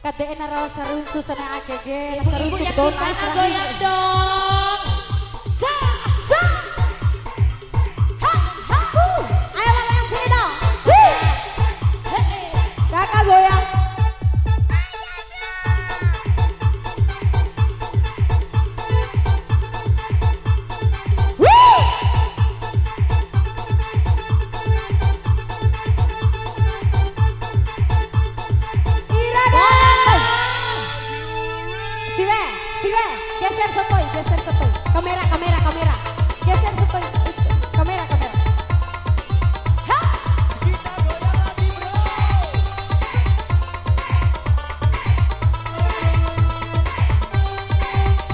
KDN rawa saruncu sana AGG. Ibu-ibu yang bisa goyang dong. Ayo yang sini dong. Kakak goyang. Geser setoi. Kamera. Geser setoi. Kamera. Kita goyang lagi bro.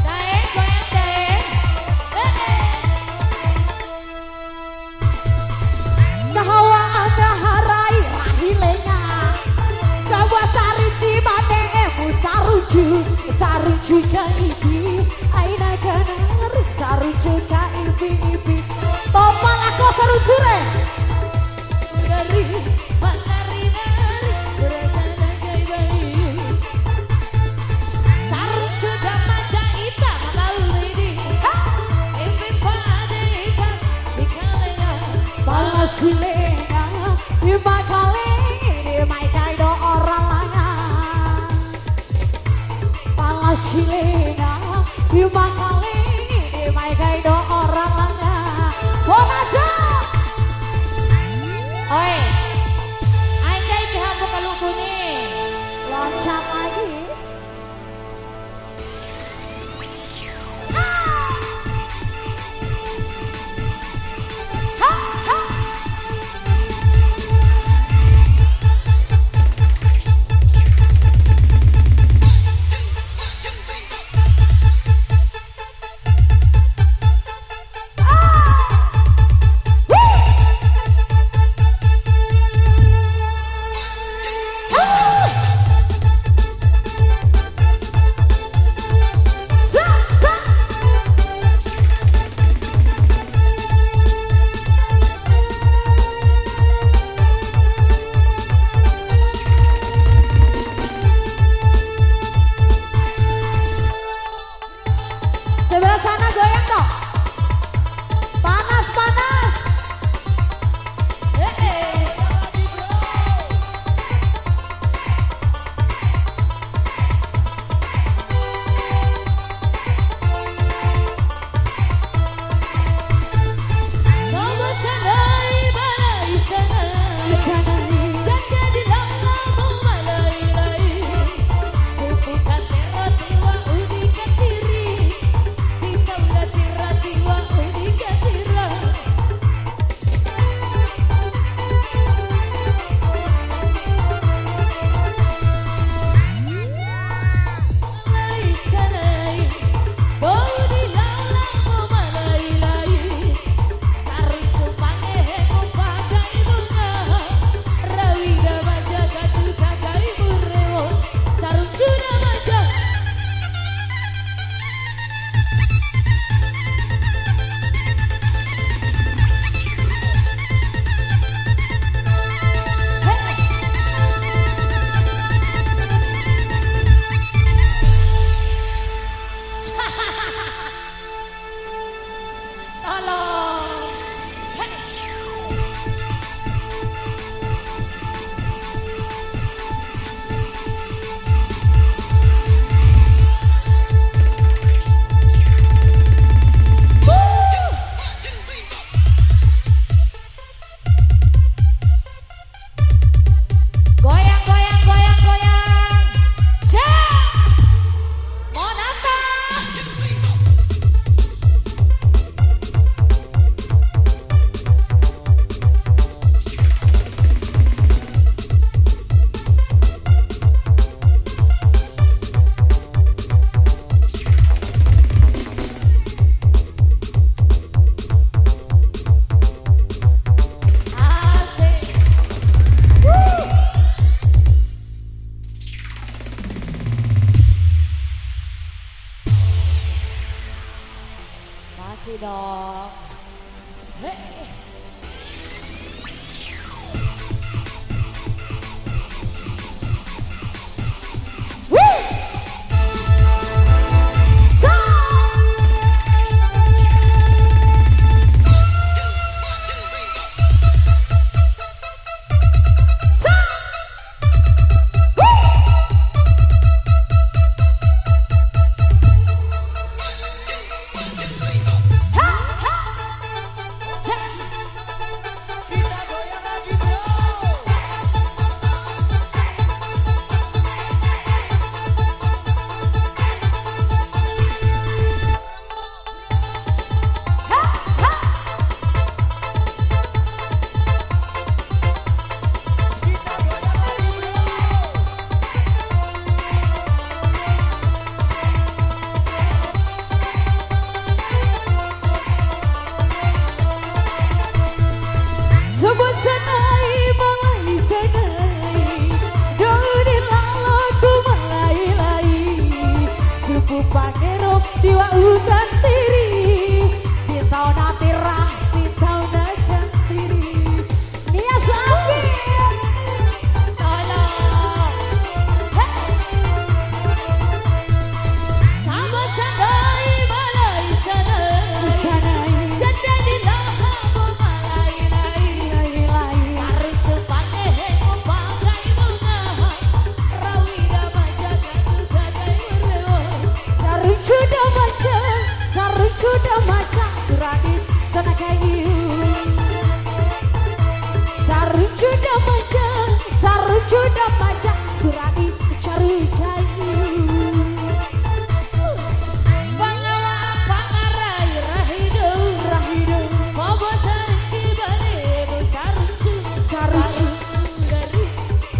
Daeng, goyang daeng. Nahawa anaharai rahilenya. Sawa sarici mane emu saruju kaibi. Aina kanar saruju kaibi. Topal aku saruju re. Dari menari-nari berasana kayak bayi. Saruju damaja ita mamalu ini. Ipi pada ikan di kalena. Palasilena di mai kaido orang lanang. Palasilena di mai kaido orang lanang. Bonaja. Oi, anjay dihambu ke lugu nih. Loncat lagi. Sebelah sana goyang dong. Panas. Sobo sanai balai sanai. Jaga di lalamu malai-lai. Subukan teroti wa udi katiri. Ditaulah tirati wa udi katira. Malai sanai. Bau di lalamu malai-lai. Saruju pangeku bagai bunga. damaja saruju damaja surai cari kayu Pangawa pangarai rahido rahido Bobo sanci bane sarucu saruju dari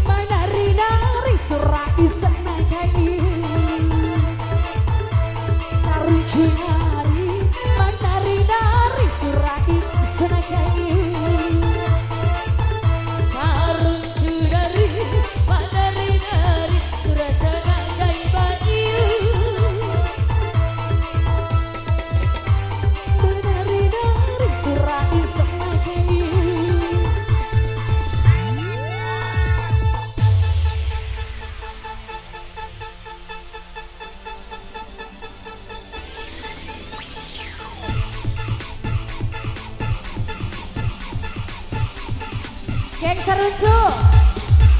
manari nari surai senai kayu saruju nari manari nari surai senai kayu sarucu dari mandari dari surasana gai bayu manari nari surai senai kayu Geng Saruju,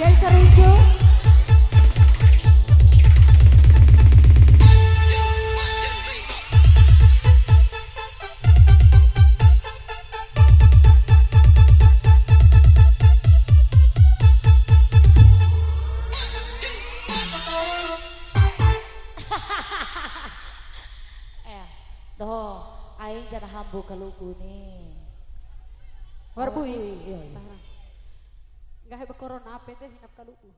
Geng Saruju. doh aing jangan hambu ke lugu nih Warbu iya. Enggak hebe corona apa teh hinap kaluku.